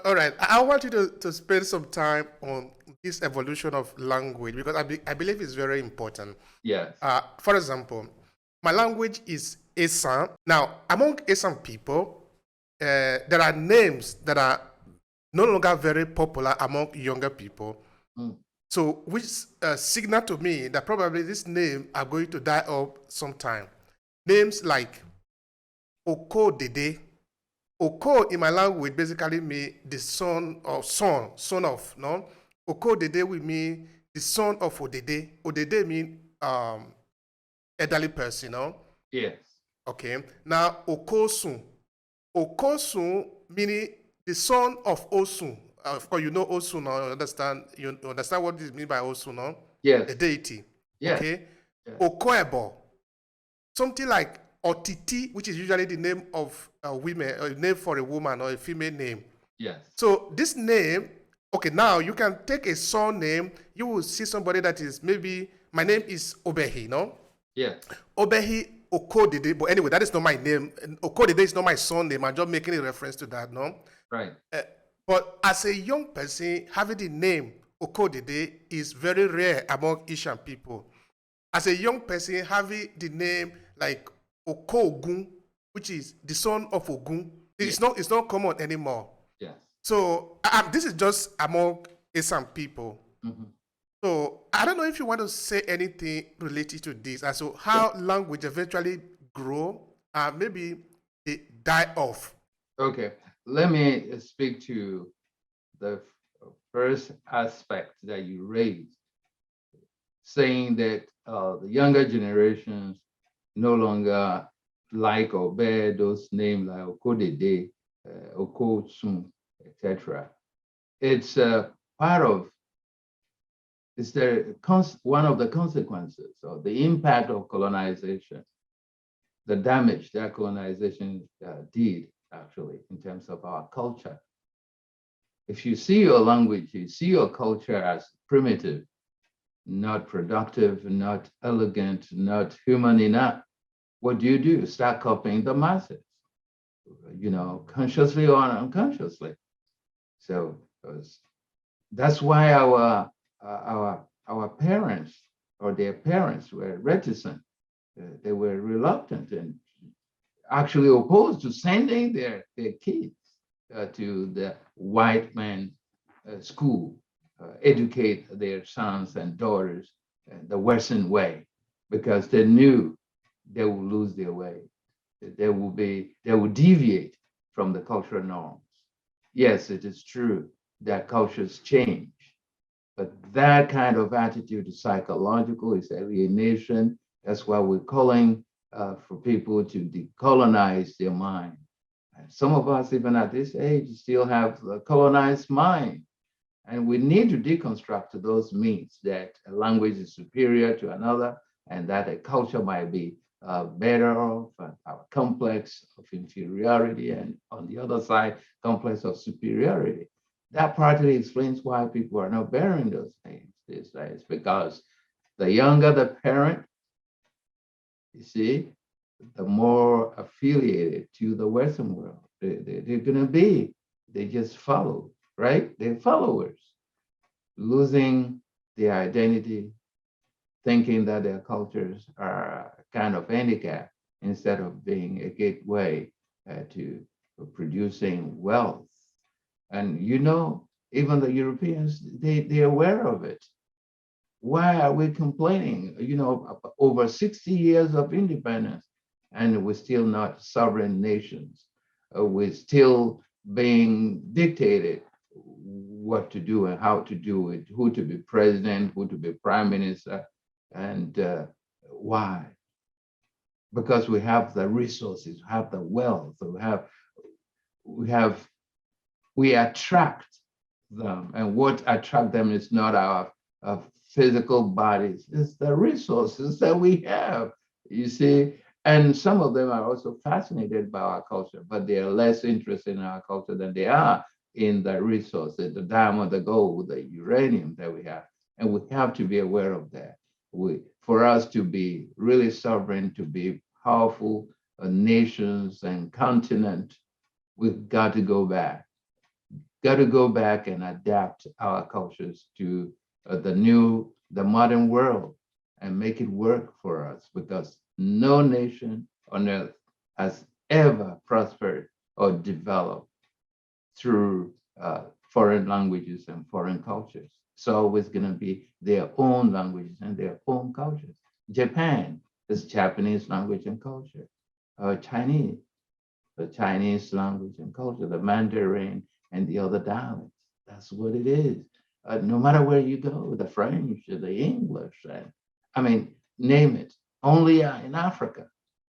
All right. I want you to spend some time on this evolution of language because I believe it's very important. Yes. For example, my language is Esan. Now, among Esan people, there are names that are no longer very popular among younger people. Mm. So, which signal to me that probably this name are going to die up sometime. Names like Oko Dede. Oko in my language basically mean the son of, no? Oko Dede will mean the son of Odede. Odede mean elderly person, no? Yes. Okay. Now Okosun. Okosun meaning the son of Osun. Of course, you know Osun, no? You understand what this mean by Osun, no? Yes. The deity. Yes. Okay. Yes. Okoebo. Something like Otiti, which is usually the name of a women, or a name for a woman or a female name. Yes. So this name, okay, now you can take a surname. You will see somebody that is maybe my name is Obehi, no? Yes. Obehi Okodede, but anyway, that is not my name. Okodede is not my surname. I'm just making a reference to that, no? Right. But as a young person, having the name Okodede is very rare among Asian people. As a young person, having the name like Okogun, which is the son of Ogun, Yes. it's not common anymore. Yes. So this is just among Asian people. Mm-hmm. So I don't know if you want to say anything related to this, as to how language eventually grow, maybe they die off. Okay. Let me speak to the first aspect that you raised, saying that the younger generations no longer like or bear those names like Okodede, Okotsun, etc. It's part of, it's one of the consequences of the impact of colonization, the damage that colonization did actually in terms of our culture. If you see your language, you see your culture as primitive, not productive, not elegant, not human enough, what do? Start copying the masses, consciously or unconsciously. So that's why our parents or their parents were reticent. They were reluctant and actually opposed to sending their kids to the white man school, educate their sons and daughters the Western way, because they knew they would lose their way. They would deviate from the cultural norms. Yes, it is true that cultures change, but that kind of attitude is psychological, it's alienation. That's why we're calling for people to decolonize their mind. And some of us, even at this age, still have a colonized mind. And we need to deconstruct those myths that a language is superior to another and that a culture might be better off, a complex of inferiority, and on the other side, complex of superiority. That partly explains why people are not bearing those names these days, because the younger the parent, you see, the more affiliated to the Western world they're going to be. They just follow, right? They're followers, losing their identity, thinking that their cultures are a kind of handicap instead of being a gateway to producing wealth. And even the Europeans, they're aware of it. Why are we complaining? Over 60 years of independence, and we're still not sovereign nations. We're still being dictated what to do and how to do it, who to be president, who to be prime minister, and why? Because we have the resources, we have the wealth, we attract them, and what attract them is not our physical bodies, it's the resources that we have, you see. And some of them are also fascinated by our culture, but they are less interested in our culture than they are in the resources, the diamond, the gold, the uranium that we have. And we have to be aware of that. For us to be really sovereign, to be powerful nations and continent, we've got to go back got to go back and adapt our cultures to the modern world and make it work for us, because no nation on earth has ever prospered or developed through foreign languages and foreign cultures. It's always going to be their own languages and their own cultures. Japan is Japanese language and culture. Chinese, the Chinese language and culture, the Mandarin and the other dialects. That's what it is. No matter where you go, the French, the English, and I mean, name it. Only in Africa.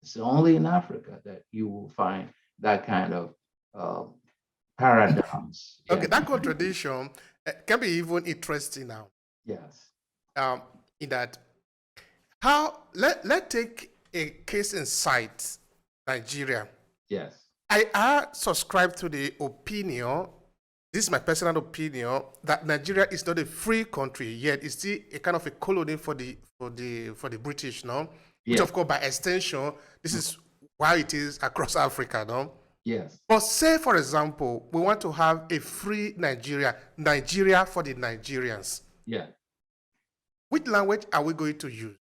It's only in Africa that you will find that kind of paradox. Okay, Yeah. that contradiction can be even interesting now. Yes. In that, how let take a case in sight, Nigeria. Yes. I subscribe to the opinion. This is my personal opinion that Nigeria is not a free country yet. It's still a kind of a colony for the British, no? Which Yes. of course, by extension, this is why it is across Africa, no? Yes. But say, for example, we want to have a free Nigeria for the Nigerians. Yeah. Which language are we going to use?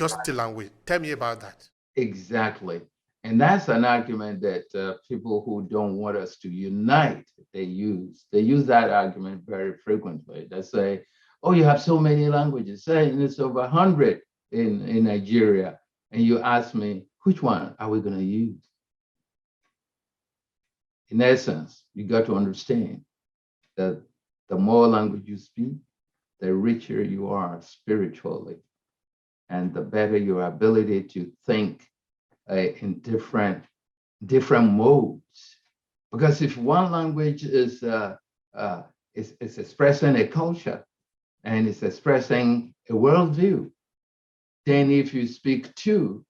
Just the language. Tell me about that. Exactly. And that's an argument that people who don't want us to unite, they use. They use that argument very frequently. They say, oh, you have so many languages. Say, and it's over 100 in Nigeria. And you ask me, which one are we going to use? In essence, you got to understand that the more language you speak, the richer you are spiritually, and the better your ability to think in different modes. Because if one language is expressing a culture and it's expressing a worldview, then if you speak two,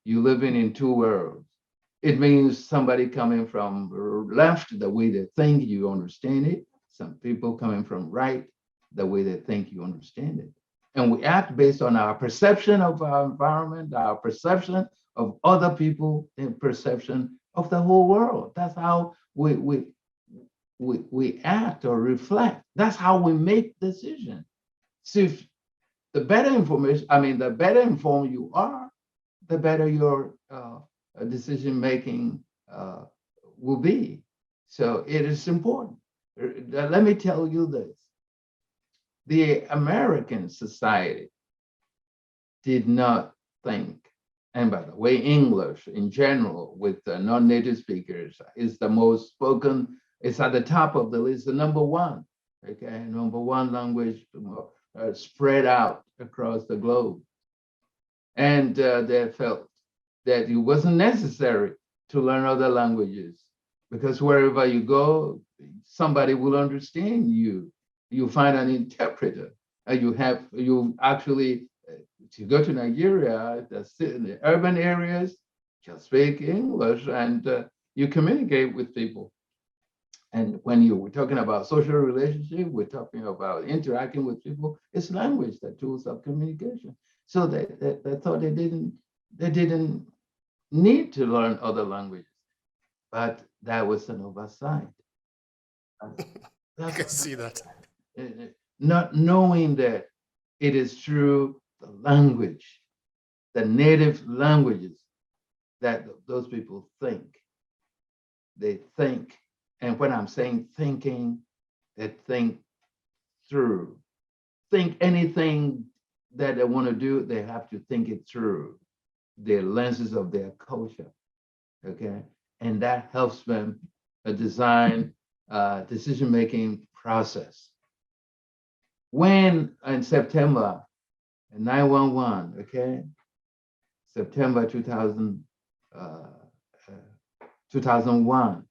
you're living in two worlds. It means somebody coming from left, the way they think, you understand it. Some people coming from right, the way they think, you understand it. And we act based on our perception of our environment, our perception of other people, and perception of the whole world. That's how we act or reflect. That's how we make decisions. So if the better information, the better informed you are, the better your decision making will be. So it is important. Let me tell you this. The American society did not think, and by the way, English in general with non-native speakers is the most spoken, it's at the top of the list, the number one, okay? Number one language spread out across the globe. And they felt that it wasn't necessary to learn other languages because wherever you go, somebody will understand you. You find an interpreter, and you actually, to go to Nigeria, in the urban areas, just speak English and you communicate with people. And when we're talking about social relationship, we're talking about interacting with people, it's language, the tools of communication. So they thought they didn't need to learn other languages, but that was an oversight. I can see that. Not knowing that it is through the language, the native languages, that those people think. They think, and when I'm saying thinking, they think through. Think anything that they want to do, they have to think it through the lenses of their culture, okay? And that helps them design decision-making process. When in September 9/11, okay, September 2001,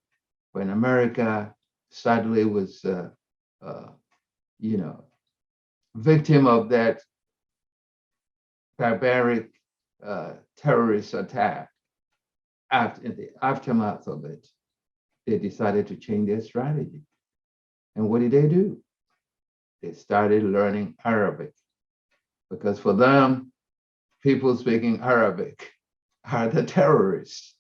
when America sadly was, victim of that barbaric terrorist attack. In the aftermath of it, they decided to change their strategy. And what did they do? They started learning Arabic, because for them, people speaking Arabic are the terrorists.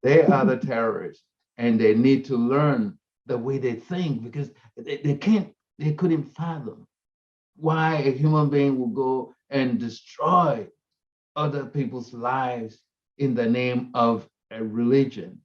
They are the terrorists, and they need to learn the way they think, because they couldn't fathom why a human being will go and destroy other people's lives in the name of a religion.